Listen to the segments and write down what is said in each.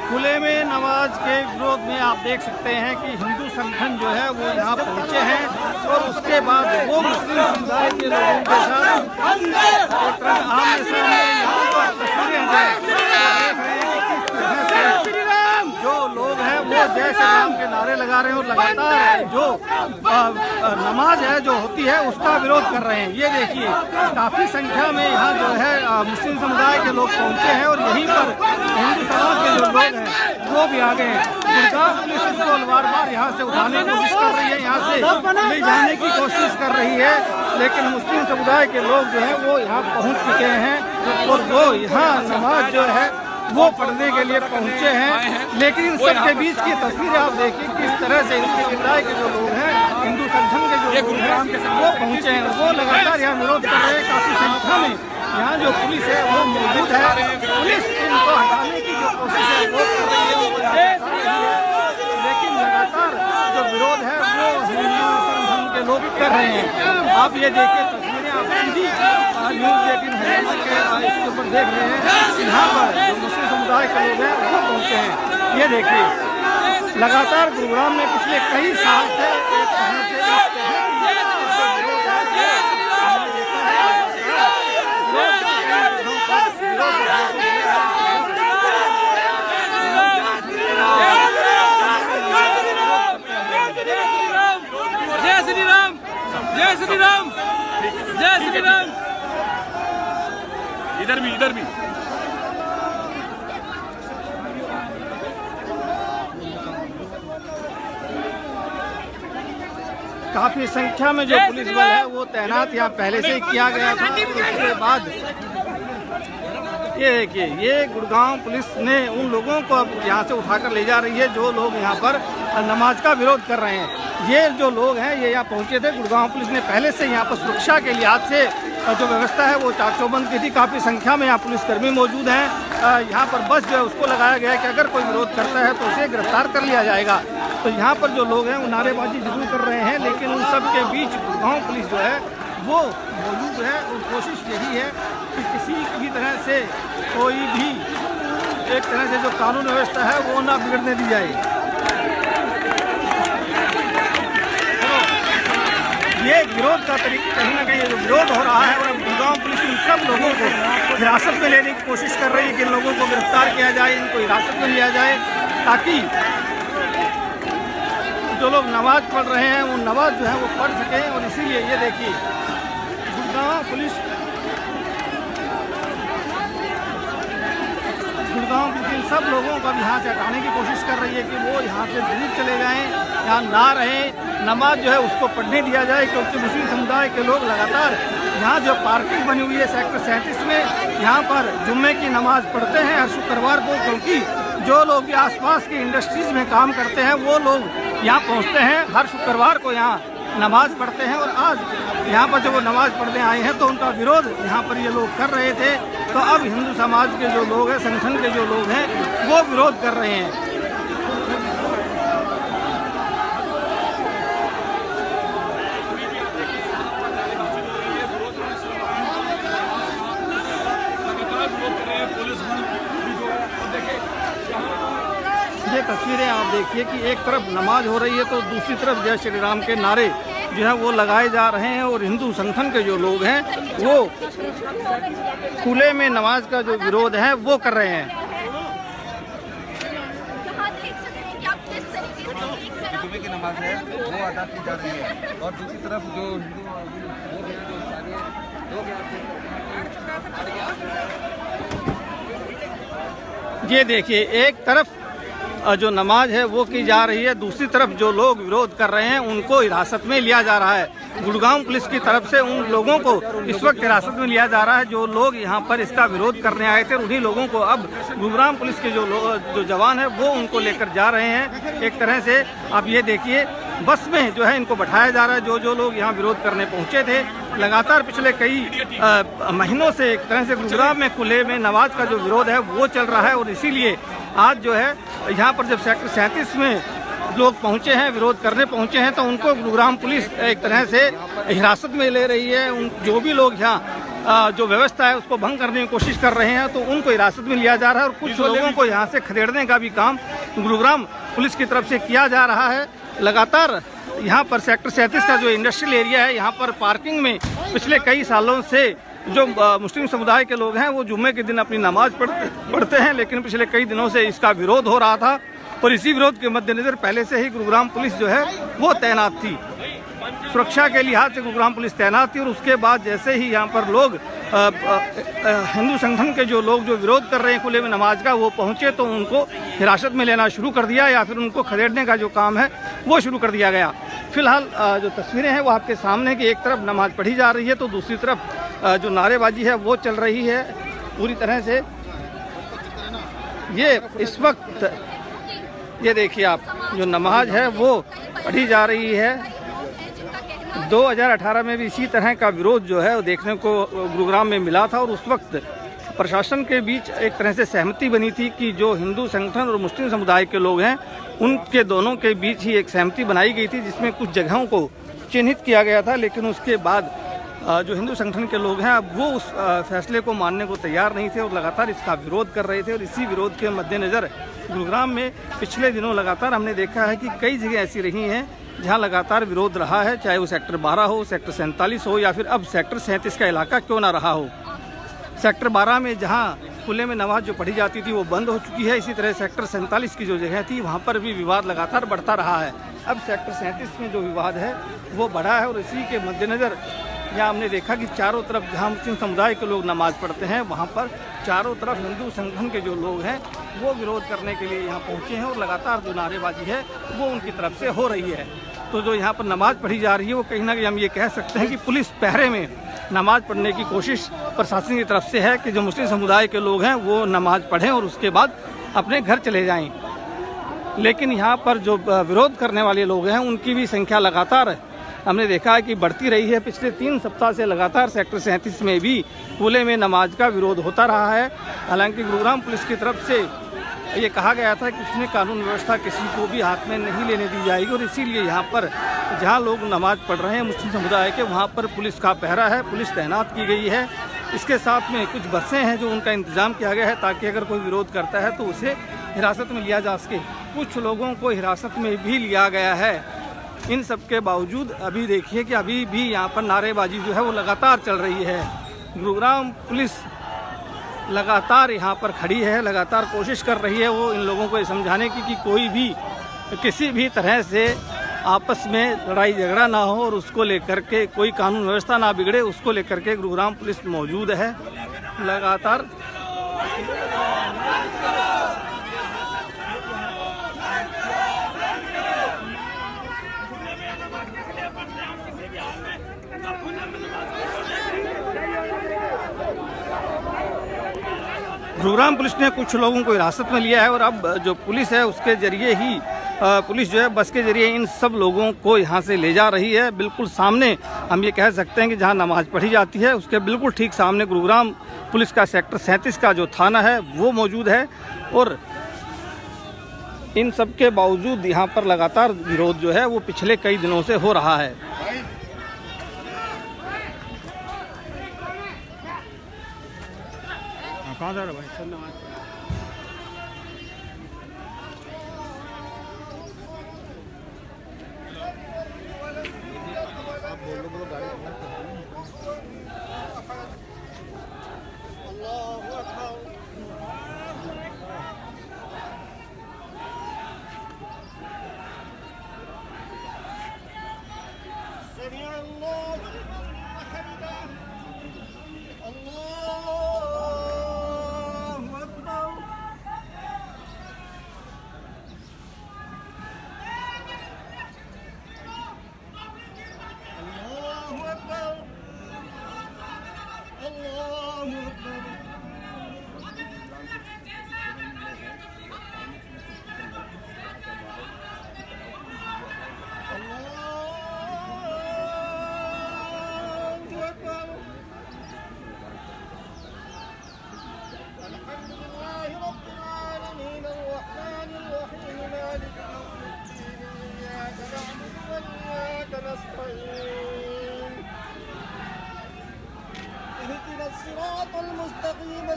खुले में नमाज के विरोध में आप देख सकते हैं कि हिंदू संगठन जो है वो यहाँ पहुँचे हैं और उसके बाद वो मुस्लिम समुदाय के लोगों के साथ आमने सामने यहाँ पर तस्वीरें हैं। जो लोग हैं वो जय श्री राम के नारे लगा रहे हैं और लगातार जो नमाज है जो होती है उसका विरोध कर रहे हैं। ये देखिए काफी संख्या में यहाँ जो है मुस्लिम समुदाय के लोग पहुँचे हैं और यहीं पर हिंदू समाज के जो लोग हैं वो भी आ गए हैं। गुड़गांव पुलिस इसको बार बार यहाँ से उठाने की कोशिश कर रही है, यहाँ से ले जाने की कोशिश कर रही है, लेकिन मुस्लिम समुदाय के लोग जो है वो यहाँ पहुँच चुके हैं और वो यहाँ नमाज जो है वो पढ़ने के लिए पहुंचे हैं। लेकिन इन सब के बीच की तस्वीरें आप देखिए किस तरह से इसके समुदाय के जो लोग हैं, हिंदू संगठन के जो लोग हैं वो पहुंचे हैं, वो लगातार यहाँ विरोध कर रहे हैं। काफी संख्या में यहाँ जो पुलिस है वो मौजूद है। पुलिस इनको हटाने की जो कोशिश है वो कर रही है, लेकिन लगातार जो विरोध है वो हिंदू संगठन के लोग कर रहे हैं। आप ये देखिए तस्वीरें आप सीधी न्यूज़ 18 हरियाणा के इसके ऊपर देख रहे हैं। यहाँ पर जो मुस्लिम समुदाय के लोग हैं वो पहुँचे हैं। ये देखिए लगातार गुरुग्राम में पिछले कई साल से एक तरह से जय श्री राम, जय श्री राम, जय श्री राम। इधर भी काफी संख्या में जो पुलिस बल है वो तैनात यहाँ पहले से ही किया गया था। उसके बाद ये देखिए ये गुड़गांव पुलिस ने उन लोगों को अब यहाँ से उठाकर ले जा रही है जो लोग यहाँ पर नमाज का विरोध कर रहे हैं। ये जो लोग हैं ये यहाँ पहुँचे थे। गुड़गांव पुलिस ने पहले से यहाँ पर सुरक्षा के लिहाज से जो व्यवस्था है वो चाकचौबंद की थी। काफ़ी संख्या में यहाँ पुलिसकर्मी मौजूद हैं। यहाँ पर बस जो है उसको लगाया गया है कि अगर कोई विरोध करता है तो उसे गिरफ्तार कर लिया जाएगा। तो यहाँ पर जो लोग हैं वो नारेबाजी जरूर कर रहे हैं, लेकिन उन सब के बीच गुड़गांव पुलिस जो है वो मौजूद है और कोशिश यही है कि किसी भी तरह से कोई भी एक तरह से जो कानून व्यवस्था है वो ना बिगड़ने दी जाए। ये विरोध का तरीका कहीं ना कहीं जो विरोध हो रहा है और अब गुड़गांव पुलिस इन सब लोगों को हिरासत में लेने की कोशिश कर रही है कि इन लोगों को गिरफ्तार किया जाए, इनको हिरासत में लिया जाए ताकि जो लोग नमाज पढ़ रहे हैं वो नमाज जो है वो पढ़ सकें। और इसीलिए ये देखिए गुड़गांव पुलिस इन सब लोगों को यहाँ से हटाने की कोशिश कर रही है कि वो यहाँ से दूर चले जाएं, यहाँ ना रहें, नमाज जो है उसको पढ़ने दिया जाए। क्योंकि मुस्लिम समुदाय के लोग लगातार यहाँ जो पार्किंग बनी हुई है सेक्टर 37 में, यहाँ पर जुम्मे की नमाज पढ़ते हैं हर शुक्रवार को। क्योंकि जो लोग आसपास की इंडस्ट्रीज में काम करते हैं वो लोग यहाँ पहुँचते हैं हर शुक्रवार को, यहाँ नमाज पढ़ते हैं। और आज यहाँ पर जब वो नमाज पढ़ने आए हैं तो उनका विरोध यहाँ पर ये लोग कर रहे थे। तो अब हिंदू समाज के जो लोग हैं, संगठन के जो लोग हैं वो विरोध कर रहे हैं। ये तस्वीरें आप देखिए कि एक तरफ नमाज हो रही है तो दूसरी तरफ जय श्री राम के नारे जो है वो लगाए जा रहे हैं और हिंदू संगठन के जो लोग हैं वो खुले में नमाज का जो विरोध है वो कर रहे हैं। जुम्मे की नमाज है वो अदा की जा रही है और दूसरी तरफ जो ये देखिए एक तरफ जो नमाज है वो की जा रही है, दूसरी तरफ जो लोग विरोध कर रहे हैं उनको हिरासत में लिया जा रहा है। गुड़गांव पुलिस की तरफ से उन लोगों को इस वक्त हिरासत में लिया जा रहा है जो लोग यहाँ पर इसका विरोध करने आए थे। उन्हीं लोगों को अब गुड़गांव पुलिस के जो जवान है वो उनको लेकर जा रहे हैं। एक तरह से आप ये देखिए बस में जो है इनको बैठाया जा रहा है। जो लोग यहाँ विरोध करने पहुँचे थे, लगातार पिछले कई महीनों से एक तरह से गुड़गांव में खुले में नमाज का जो विरोध है वो चल रहा है। और इसीलिए आज जो है यहाँ पर जब सेक्टर 37 में लोग पहुँचे हैं, विरोध करने पहुँचे हैं, तो उनको गुरुग्राम पुलिस एक तरह से हिरासत में ले रही है। उन जो भी लोग यहाँ जो व्यवस्था है उसको भंग करने की कोशिश कर रहे हैं, तो उनको हिरासत में लिया जा रहा है और कुछ लोगों को यहाँ से खदेड़ने का भी काम गुरुग्राम पुलिस की तरफ से किया जा रहा है। लगातार यहाँ पर सेक्टर 37 का जो इंडस्ट्रियल एरिया है, यहाँ पर पार्किंग में पिछले कई सालों से जो मुस्लिम समुदाय के लोग हैं वो जुम्मे के दिन अपनी नमाज पढ़ते हैं, लेकिन पिछले कई दिनों से इसका विरोध हो रहा था और इसी विरोध के मद्देनजर पहले से ही गुरुग्राम पुलिस जो है वो तैनात थी, सुरक्षा के लिहाज से गुरुग्राम पुलिस तैनात थी। और उसके बाद जैसे ही यहाँ पर लोग हिंदू संगठन के जो लोग जो विरोध कर रहे हैं खुले में नमाज का, वो पहुँचे तो उनको हिरासत में लेना शुरू कर दिया या फिर उनको खदेड़ने का जो काम है वो शुरू कर दिया गया। फिलहाल जो तस्वीरें हैं वो आपके सामने कि एक तरफ नमाज पढ़ी जा रही है तो दूसरी तरफ जो नारेबाजी है वो चल रही है पूरी तरह से। ये इस वक्त ये देखिए आप, जो नमाज है वो पढ़ी जा रही है। 2018 में भी इसी तरह का विरोध जो है वो देखने को गुरुग्राम में मिला था और उस वक्त प्रशासन के बीच एक तरह से सहमति बनी थी कि जो हिंदू संगठन और मुस्लिम समुदाय के लोग हैं उनके दोनों के बीच ही एक सहमति बनाई गई थी, जिसमें कुछ जगहों को चिन्हित किया गया था। लेकिन उसके बाद जो हिंदू संगठन के लोग हैं वो उस फैसले को मानने को तैयार नहीं थे और लगातार इसका विरोध कर रहे थे। और इसी विरोध के मद्देनज़र गुरुग्राम में पिछले दिनों लगातार हमने देखा है कि कई जगह ऐसी रही हैं जहां लगातार विरोध रहा है, चाहे वो सेक्टर 12 हो, सेक्टर 47 हो या फिर अब सेक्टर 37 का इलाका क्यों ना रहा हो। सेक्टर 12 में जहां खुले में नमाज जो पढ़ी जाती थी वो बंद हो चुकी है, इसी तरह सेक्टर 47 की जो जगह थी वहाँ पर भी विवाद लगातार बढ़ता रहा है। अब सेक्टर 37 में जो विवाद है वो बढ़ा है और इसी के मद्देनज़र यहाँ हमने देखा कि चारों तरफ जहाँ मुस्लिम समुदाय के लोग नमाज पढ़ते हैं वहाँ पर चारों तरफ हिंदू संगठन के जो लोग हैं वो विरोध करने के लिए यहाँ पहुँचे हैं और लगातार जो नारेबाजी है वो उनकी तरफ से हो रही है। तो जो यहाँ पर नमाज पढ़ी जा रही है वो कहीं ना कहीं हम ये कह सकते हैं कि पुलिस पहरे में नमाज पढ़ने की कोशिश प्रशासन की तरफ से है कि जो मुस्लिम समुदाय के लोग हैं वो नमाज पढ़ें और उसके बाद अपने घर चले जाएं। लेकिन यहाँ पर जो विरोध करने वाले लोग हैं उनकी भी संख्या लगातार हमने देखा है कि बढ़ती रही है। पिछले 3 सप्ताह से लगातार सेक्टर 37 में भी खुले में नमाज का विरोध होता रहा है। हालांकि गुरुग्राम पुलिस की तरफ से ये कहा गया था कि उसमें कानून व्यवस्था किसी को भी हाथ में नहीं लेने दी जाएगी और इसीलिए यहाँ पर जहाँ लोग नमाज पढ़ रहे हैं मुस्लिम समुदाय के वहाँ पर पुलिस का पहरा है, पुलिस तैनात की गई है। इसके साथ में कुछ बसें हैं जो उनका इंतज़ाम किया गया है ताकि अगर कोई विरोध करता है तो उसे हिरासत में लिया जा सके। कुछ लोगों को हिरासत में भी लिया गया है। इन सब के बावजूद अभी देखिए कि अभी भी यहाँ पर नारेबाजी जो है वो लगातार चल रही है। गुरुग्राम पुलिस लगातार यहाँ पर खड़ी है, लगातार कोशिश कर रही है वो इन लोगों को समझाने की कि कोई भी किसी भी तरह से आपस में लड़ाई झगड़ा ना हो और उसको लेकर के कोई कानून व्यवस्था ना बिगड़े, उसको लेकर के गुरुग्राम पुलिस मौजूद है लगातार। गुरुग्राम पुलिस ने कुछ लोगों को हिरासत में लिया है और अब जो पुलिस है उसके जरिए ही पुलिस जो है बस के जरिए इन सब लोगों को यहाँ से ले जा रही है। बिल्कुल सामने हम ये कह सकते हैं कि जहाँ नमाज पढ़ी जाती है उसके बिल्कुल ठीक सामने गुरुग्राम पुलिस का सेक्टर 37 का जो थाना है वो मौजूद है और इन सब के बावजूद यहाँ पर लगातार विरोध जो है वो पिछले कई दिनों से हो रहा है। कहाँ जा रहा भाई? सर नमाज आप बोल लो गाड़ी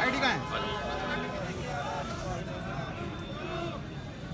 आईडी का है।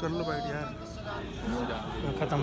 कर लो बैठ यार खत्म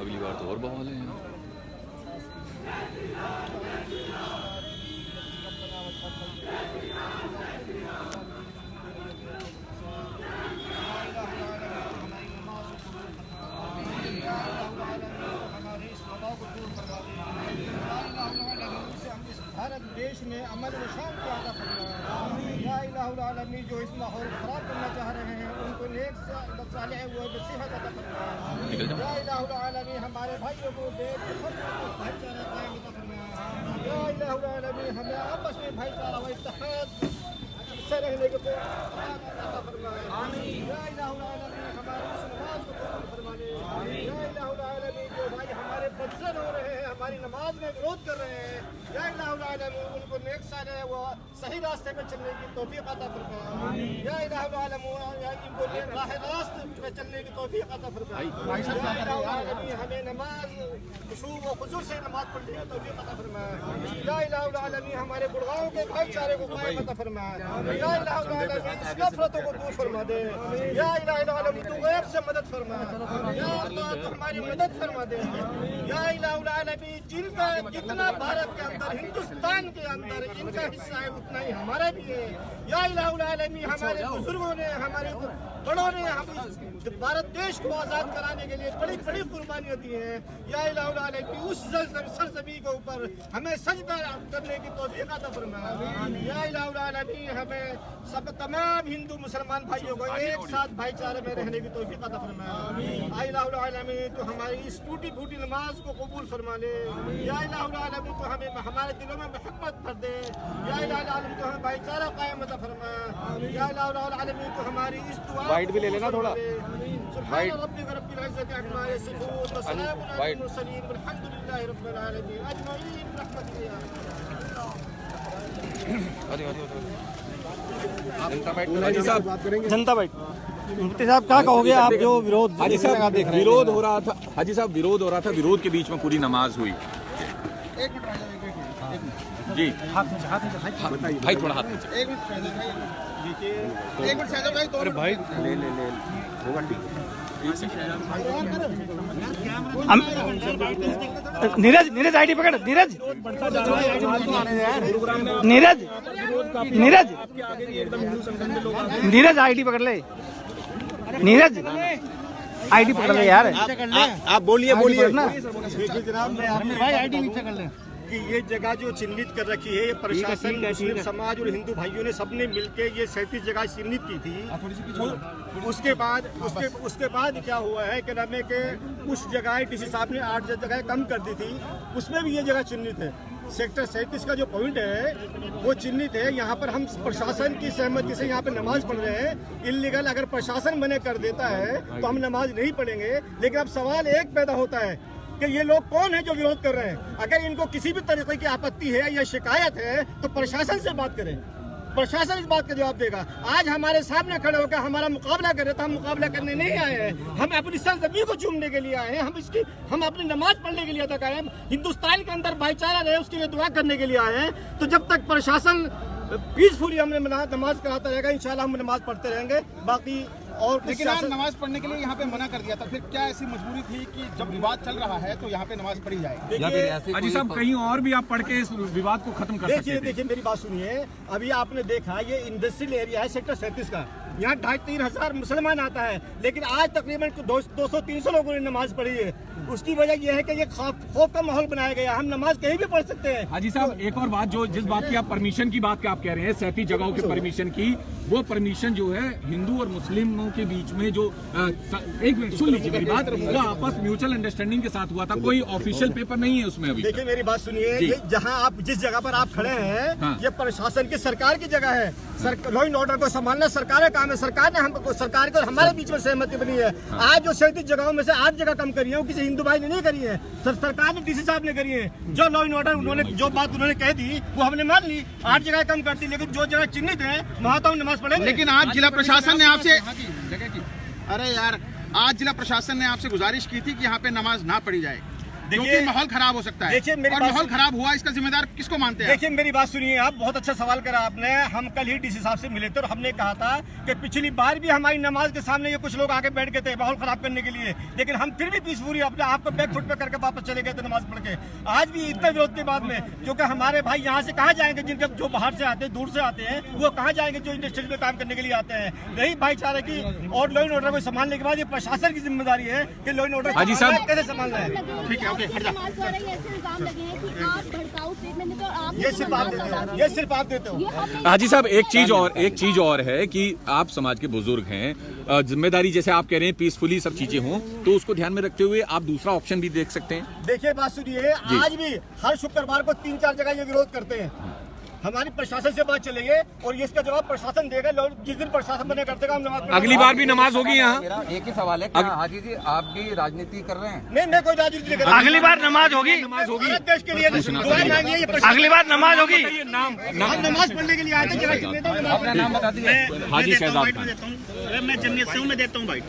अगली बार तो और बवाल है यहाँ। भारत देश में अमन व शांति अता फरमाए। या इलाहुल आलमीन जो इस माहौल खराब करना चाह रहे हैं उनको नेक सालेह व नसीहत अता फरमाए। या इलाहुल आलमीन हमारे भाइयों को भाईचारा कायम अता फरमाए। या इलाहुल आलमीन हमें आपस में भाईचारा व इत्तेहाद से रहने को अता फरमाए। या इलाहुल आलमीन हमारे इस नमाज को कबूल फरमाए। या इलाहुल आलमीन जो भाई हमारे बदजन हो रहे हैं हमारी नमाज में विरोध कर रहे हैं या इलाहुल आलमीन उनको नेक साले वो सही रास्ते पे चलने की तौफीक अता फरमाए। या इलाहुल आलमीन इनको नेक राह रास्त पे चलने की तौफीक अता फरमाए। या इलाहुल आलमीन हमें नमाज खुशू व हुजूर से नमाज पढ़ने की तौफीक अता फरमाए। या इलाहुल आलमीन हमारे गुड़गांव के भाईचारे को कायम अता फरमाए। या इलाहुल आलमीन इस नफरतों को दूर फरमा दे। या इलाहुल आलमीन तू गैब से मदद फरमा। या अल्लाह तू हमारी मदद फरमा दे। या इलाहुल आलमीन जिनका जितना भारत के अंदर हिंदुस्तान के अंदर इनका हिस्सा है उतना ही हमारा भी है। या इलाहुल आलमीन हमारे बुजुर्गों ने हमारे बड़ों ने हम इस भारत देश को आज़ाद कराने के लिए बड़ी बड़ी कुर्बानियाँ दी हैं। या इलाहुल आलमीन उस सरजमीन के ऊपर हमें सजदा करने की तौफीक अता फरमाए। या इलाहुल आलमीन हमें सब तमाम हिंदू मुसलमान भाइयों को एक साथ भाईचारे में रहने की तौफीक अता फरमाए। या इलाहुल आलमीन तो हमारी इस टूटी फूटी नमाज को कबूल फरमा ले। या इलाहुल आलमीन तो हमें हमारे दिलों में मोहब्बत भर दे। या इलाहुल आलमीन तो हमें भाईचारा कायम अता फरमाए। या इलाहुल आलमीन तो हमारी इस दुआ वाइट भी ले लेना थोड़ा। सुभान रब्बिक रब्बिल इज्जति अम्मा यसिफून व सलामुन अलल मुरसलीन वल्हम्दुलिल्लाहि रब्बिल आलमीन अजमईन रहमतिक या जनता बैठ मुफ्ती साहब क्या कहोगे आप जो विरोध हाजी साहब देख रहे हैं विरोध हो रहा था। हाजी साहब विरोध हो रहा था, विरोध के बीच में पूरी नमाज हुई। एक मिनट जी बताइए भाई थोड़ा हाथ नीचे। एक मिनट शहजाद भाई, अरे भाई ले होगा ठीक। नीरज नीरज आईडी पकड़ नीरज नीरज नीरज नीरज आईडी पकड़ ले नीरज आईडी पकड़ ले यार आप बोलिए बोलिए ना देखिए जनाब, मैं आपको कि ये जगह जो चिन्हित कर रखी है, ये प्रशासन, मुस्लिम समाज और हिंदू भाइयों ने सबने मिलके ये 37 जगह चिन्हित की थी। उसके बाद क्या हुआ है कि नाम है कि कुछ जगह डीसी साहब ने 8 जगह कम कर दी थी, उसमें भी ये जगह चिन्हित है। सेक्टर 37 का जो पॉइंट है वो चिन्हित है। यहाँ पर हम प्रशासन की सहमति से यहाँ पे नमाज पढ़ रहे हैं। इल्लीगल अगर प्रशासन मना कर देता है तो हम नमाज नहीं पढ़ेंगे। लेकिन अब सवाल एक पैदा होता है कि ये लोग कौन है जो विरोध कर रहे हैं। अगर इनको किसी भी तरीके की आपत्ति है या शिकायत है तो प्रशासन से बात करें, प्रशासन इस बात का जवाब देगा। आज हमारे सामने खड़े होकर हमारा मुकाबला कर रहे थे, हम मुकाबला करने नहीं आए हैं, हम अपनी सरजमीन को चूमने के लिए आए हैं, हम अपनी नमाज पढ़ने के लिए तक आए हैं, हिंदुस्तान के अंदर भाईचारा रहे उसके लिए दुआ करने के लिए आए हैं। तो जब तक प्रशासन पीसफुली हमने नमाज कराता रहेगा, इंशाल्लाह हम नमाज पढ़ते रहेंगे। बाकी और लेकिन आप नमाज पढ़ने के लिए यहाँ पे मना कर दिया था, फिर क्या ऐसी मजबूरी थी कि जब विवाद चल रहा है तो यहाँ पे नमाज पढ़ी जाए? हाजी साहब कहीं और भी आप पढ़ के इस विवाद को खत्म कर सकते थे। देखिए मेरी बात सुनिए। अभी आपने देखा ये इंडस्ट्रियल एरिया है सेक्टर 37 का, यहाँ 2,500-3 हजार मुसलमान आता है, लेकिन आज तकरीबन 200-300 लोगों ने नमाज पढ़ी है। उसकी वजह यह है कि ये खौफ का माहौल बनाया गया। हम नमाज कहीं भी पढ़ सकते हैं। हाजी साहब एक और बात, जो जिस बात की आप परमिशन की बात आप कह रहे हैं, 37 जगहों के परमिशन की, वो परमिशन जो है हिंदू और मुस्लिमों के बीच में जो एक मिनट सुन लीजिए मेरी बात, वो आपस म्यूचुअल अंडरस्टैंडिंग के साथ हुआ था, कोई ऑफिशियल पेपर नहीं है उसमें अभी। देखिए मेरी बात सुनिए, ये जहाँ आप जिस जगह पर आप खड़े हैं, हाँ। ये प्रशासन की सरकार की जगह है। लॉ एंड ऑर्डर को संभालना सरकार का काम है। सरकार को हमारे बीच में सहमति बनी है। आज जो 37 जगहों में से 8 जगह कम करी है, वो किसी हिंदू भाई ने नहीं करी है, सरकार ने डीसी साहब ने करी है। जो लॉ एंड ऑर्डर उन्होंने जो बात उन्होंने कह दी वो हमने मान ली, 8 जगह कम कर दी, लेकिन जो जगह चिन्हित है वहाँ तो हम नमाज पढ़ेंगे। लेकिन आज जिला प्रशासन ने आपसे अरे यार आज जिला प्रशासन ने आपसे गुजारिश की थी कि यहाँ पे नमाज ना पढ़ी जाए, क्योंकि माहौल खराब हो सकता है। देखिए मेरी और माहौल खराब हुआ, इसका जिम्मेदार किसको मानते हैं? देखिए मेरी बात सुनिए, आप बहुत अच्छा सवाल करा आपने। हम कल ही डीसी साहब से मिले थे और हमने कहा था कि पिछली बार भी हमारी नमाज के सामने ये कुछ लोग आके बैठ गए थे माहौल खराब करने के लिए, लेकिन हम फिर भी पीसफुली अपने आप को बैक फुट पे करके वापस चले गए थे नमाज पढ़ के। आज भी इतना विरोध के बाद में, क्योंकि हमारे भाई यहाँ से कहाँ जाएंगे, जिनके जो बाहर से आते हैं, दूर से आते हैं, वो कहाँ जाएंगे जो इंडस्ट्री में काम करने के लिए आते हैं। यही भाईचारे की और लॉ एंड ऑर्डर को संभालने के बाद ये प्रशासन की जिम्मेदारी है कि लॉ एंड ऑर्डर हाजी साहब कैसे संभालना है। ठीक है, ओके, हट जा। ये सिर्फ आप देते हो। हाजी साहब एक चीज और है कि आप समाज के बुजुर्ग हैं, जिम्मेदारी जैसे आप कह रहे हैं पीसफुली सब चीजें हों, तो उसको ध्यान में रखते हुए आप दूसरा ऑप्शन भी देख सकते हैं। देखिए बात सुनिए, आज भी हर शुक्रवार को 3-4 जगह ये विरोध करते हैं। हमारी प्रशासन से बात चलेगी और इसका जवाब प्रशासन देगा। जिस दिन प्रशासन बने करते हम नमाज, अगली बार भी नमाज होगी यहाँ। मेरा एक ही सवाल है, क्या हाजी जी आप भी राजनीति कर रहे हैं? नहीं, मैं कोई राजनीति नहीं कर रहा। अगली बार नमाज होगी, भारत देश के लिए दुआ मांगिए, ये अगली बार नमाज होगी। नाम हम नमाज पढ़ने के लिए आए थे। अपना नाम बता दीजिए। हाजी शहजाद खान। मैं जमीयत से हूँ, मैं देता हूँ भाई।